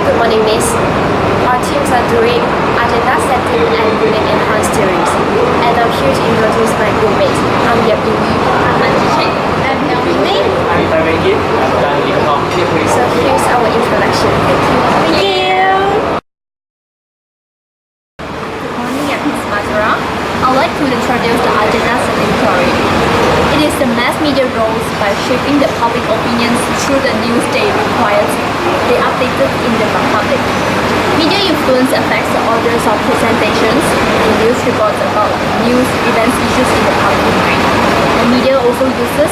good morning, Miss. Our teams are doing agenda setting and Grunig enhanced theories. And I'm here to introduce my groupmates. I'm Yap Yin Yi. I'm Zhi Qing. I'm Leong Weng May. I'm Tai Wei Kit. I'm Lim Hong. So here's our introduction. Thank you. Good morning, Miss Mazura. I'd like to introduce the agenda setting theory. It is the mass media roles by shaping the public opinions through the news they require they updated in the public. Media influence affects the orders of presentations and news reports about news, events, issues in the public mind. The media also uses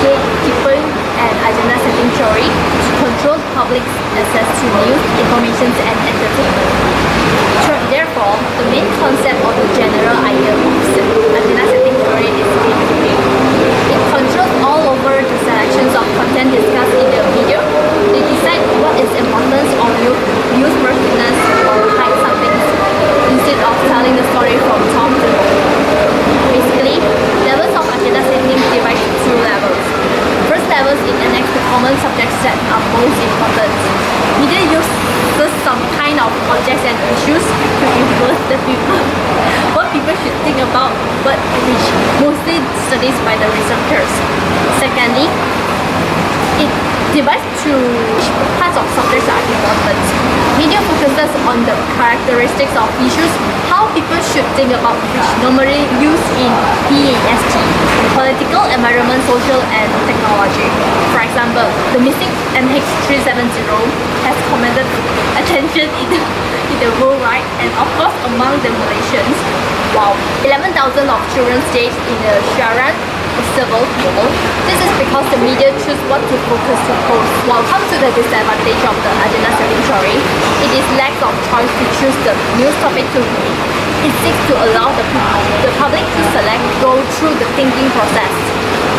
gatekeeping and agenda setting theory to control the public's access to news, information and entertainment. Therefore, the main concept of the general idea of agenda setting theory is gatekeeping. It controls all over the selections of content discussed in the media. They decide what is important or newsworthiness or hide something instead of telling the story from top to bottom. Basically, levels of agenda setting divide into two levels. First level is annex the common subjects that are most important. Media uses some kind of objects and issues to influence the people. What people should think about, but which mostly studied by the researchers. Secondly, it divides to which parts of subjects are important. Media focuses on the characteristics of issues, how people should think about, which normally used in PAST, political, environment, social and technology. For example, the missing MH370 has commanded attention in the world, right? And of course among the Malaysians. Wow, 11,000 of children stayed in the Sharan civil war. This is because the media choose what to focus to post. While come to the disadvantage of the agenda setting theory, it is lack of choice to choose the news topic to read. It seeks to allow the public to select, go through the thinking process.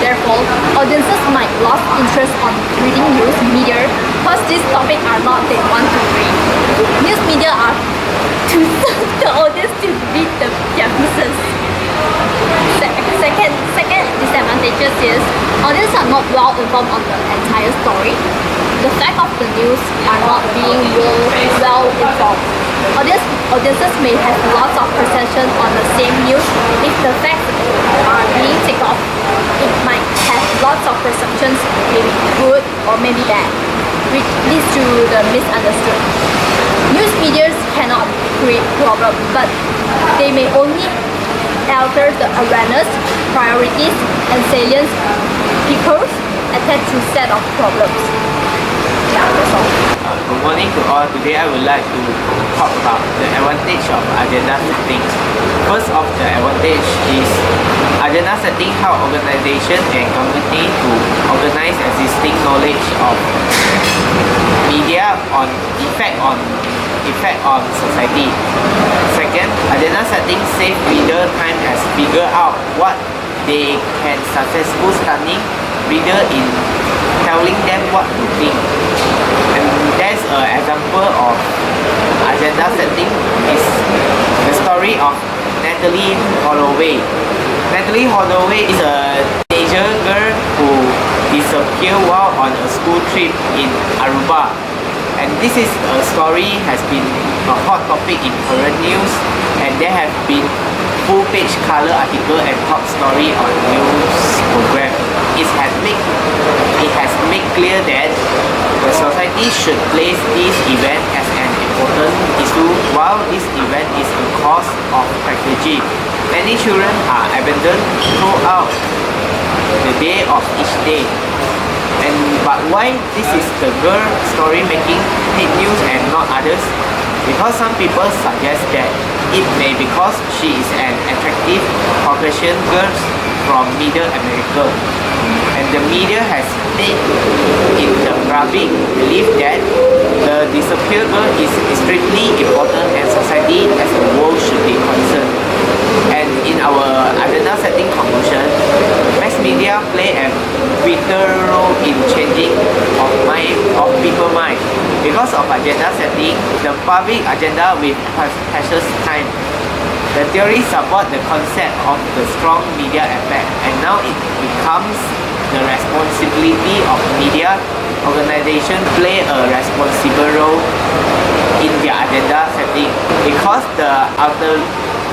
Therefore, audiences might lose interest on reading news media because these topics are not they want to read. News media are to serve the audience to read their pieces. Second disadvantage is audiences are not well informed on the entire story. The fact of the news are not being well informed. Audiences may have lots of perception on the same news. If the facts are being taken off, it might have lots of perceptions, maybe good or maybe bad, which leads to the misunderstood. News media cannot create problems, but they may only alter the awareness, priorities, and salience because attached to set of problems. Yeah, that's all. Good morning to all. Today I would like to talk about the advantage of agenda setting. First of the advantage is agenda setting help organization and community to organize existing knowledge of media on effect on society. Second, agenda setting save reader time as figure out what they can successfully stunning reader in telling them what to think. And there's an example of agenda setting is the story of Natalie Holloway. Natalie Holloway is a teenager girl who disappeared while on a school trip in Aruba. And this is a story has been a hot topic in current news, and there have been full-page color article and top story on news program. It has made clear that the society should place this event as an important issue, while this event is a cause of tragedy. Many children are abandoned throughout the day of each day. But why this is the girl story making hit news and not others? Because some people suggest that it may because she is an attractive Caucasian girl from Middle America, and the media has made in the public believe that the disappeared girl is extremely important and society as a whole should be concerned. And in our agenda setting conclusion, mass media play a vital role in changing of people's mind. Because of agenda setting, the public agenda will passes time. The theory supports the concept of the strong media effect, and now it becomes the responsibility of media organization organization play a responsible role in their agenda setting because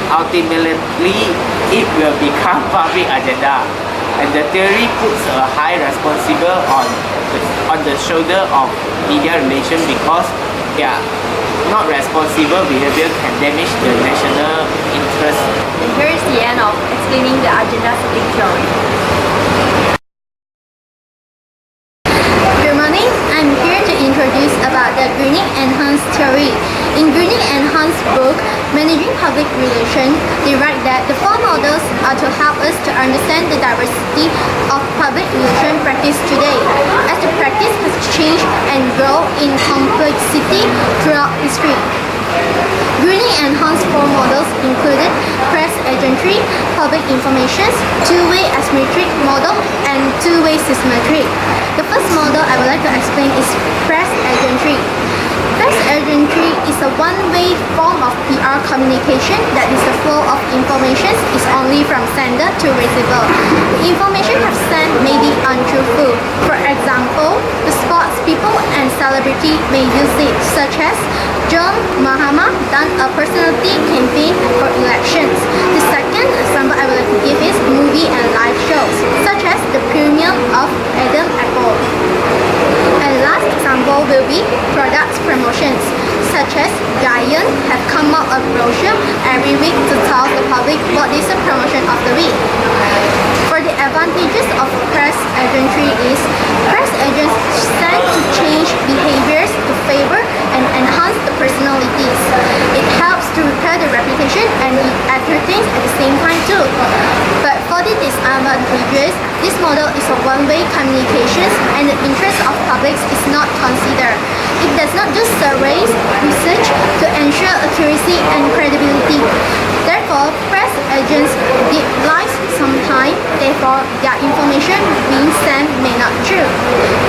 ultimately it will become public agenda, and the theory puts a high responsible on the shoulder of media relations because their not responsible behavior can damage the national interest. And here is the end of explaining the agenda setting theory. Good morning, I'm here to introduce about the Grunig and Hans theory. In Grunig and Hans' book, Managing Public Relations, they write that the four models are to help us to understand the diversity of public relation practice today, as the practice has changed and grown in complexity throughout history. Grunig and Hans' four models included press agentry, public information, two-way asymmetric model, and two-way symmetric. The first model I would like to explain is press agentry. Press agentry is a one-way form of PR communication that is the flow of information is only from sender to receiver. The information have sent may be untruthful. For example, the sports people and celebrity may use it, such as John Mahama done a personality campaign for elections. The second example I would like to give is movie and live shows, such as the premium of Adam Apple. And last example will be product promotions, such as Giant have come out a brochure every week to tell the public what is the promotion of the week. For the advantages of press agentry is, press agents stand to change behaviors to favor and enhance the personalities. It helps to repair the reputation and it entertains at the same time too. But for the disadvantages, this model is a one-way communication and the interest of public is not considered. It does not do surveys, research to ensure accuracy and credibility. Therefore, press agents did lies sometimes, therefore their information being sent may not true.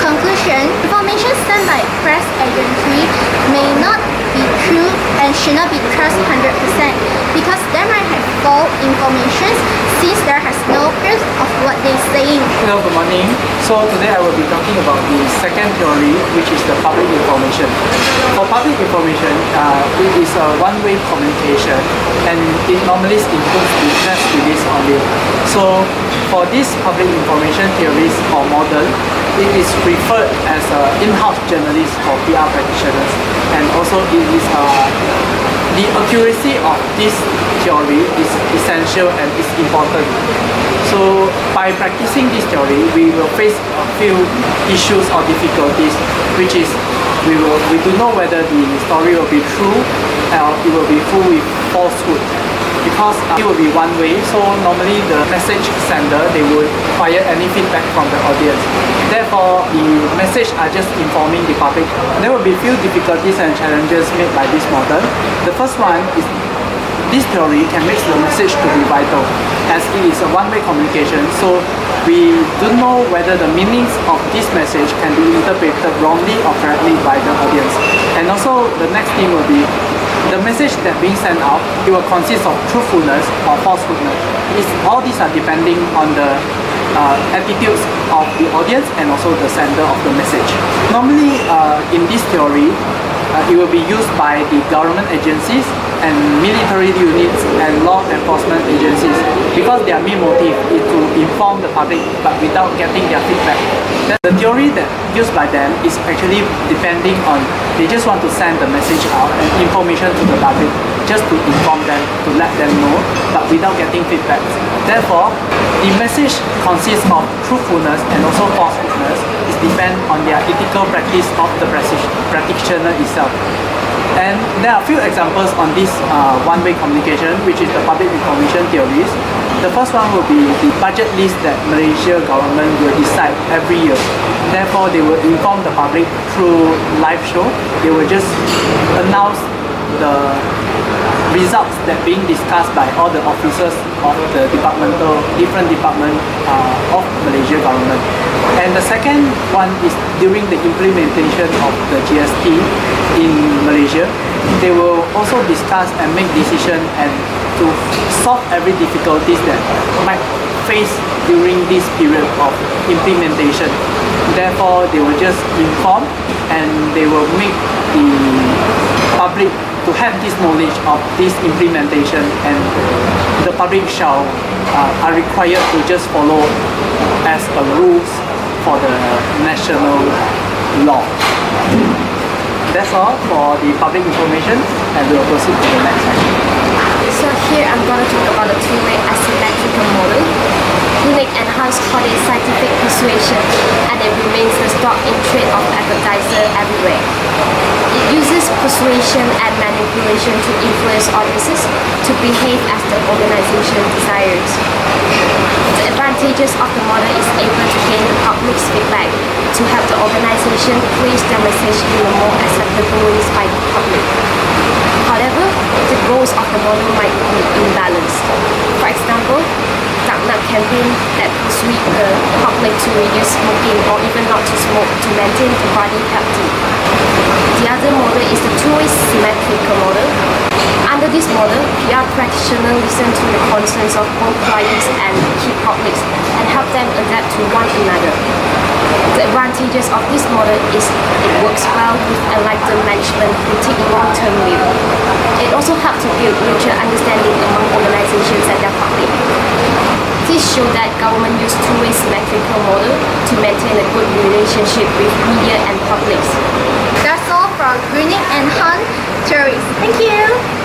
Conclusion, information sent by press agentry may not be true and should not be trusted 100% because there might have false information since there has no proof of what they're saying. Hello, good morning. So today I will be talking about the second theory, which is the public information. For public information, it is a one-way communication and it normally includes the press release only. So for this public information theories or model, it is referred as in-house journalists or PR practitioners, and also it is the accuracy of this theory is essential and is important. So by practicing this theory, we will face a few issues or difficulties, which is we do know whether the story will be true or it will be full with falsehood. Because it will be one way, so normally the message sender, they would require any feedback from the audience. Therefore, the message are just informing the public. There will be few difficulties and challenges made by this model. The first one is this theory can make the message to be vital, as it is a one-way communication, so we don't know whether the meanings of this message can be interpreted wrongly or correctly by the audience. And also the next thing will be the message that being sent out, it will consist of truthfulness or falsehoodness. All these are depending on the attitudes of the audience and also the sender of the message. Normally in this theory, it will be used by the government agencies and military units and law enforcement agencies because their main motive is to inform the public but without getting their feedback. The theory that used by them is actually depending on they just want to send the message out and information to the public just to inform them, to let them know, but without getting feedback. Therefore, the message consists of truthfulness and also falsehoodness. It depends on their ethical practice of the practitioner itself. And there are a few examples on this one-way communication, which is the public information theories. The first one will be the budget list that Malaysia government will decide every year. Therefore, they will inform the public through live show. They will just announce the results that being discussed by all the officers of the different department of Malaysia government. And the second one is during the implementation of the GST in Malaysia, they will also discuss and make decision and to solve every difficulties that might face during this period of implementation. Therefore, they will just inform and they will make the public to have this knowledge of this implementation, and the public are required to just follow as a rules for the national law. That's all for the public information, and we'll proceed to the next section. So here I'm going to talk about the two-way asymmetrical model. Grunig enhanced Holly's scientific persuasion, and it remains the stock in trade of advertisers everywhere. It uses persuasion and manipulation to influence audiences to behave as the organization desires. The advantages of the model is able to gain the public's feedback to help the organization place their message in a more acceptable ways by the public. However, the goals of the model might be imbalanced. For example, dark campaign that persuade the public to reduce smoking or even not to smoke to maintain the body healthy. The other model is the two-way symmetrical model. Under this model, PR practitioners listen to the concerns of both clients and key publics and help them adapt to one another. The advantages of this model is it works well with enlightened management who take a long-term view. It also helps to build mutual understanding among organizations and their public. This shows that government use two-way symmetrical model to maintain a good relationship with media and publics. That's all from Grunig and Han theories. Thank you.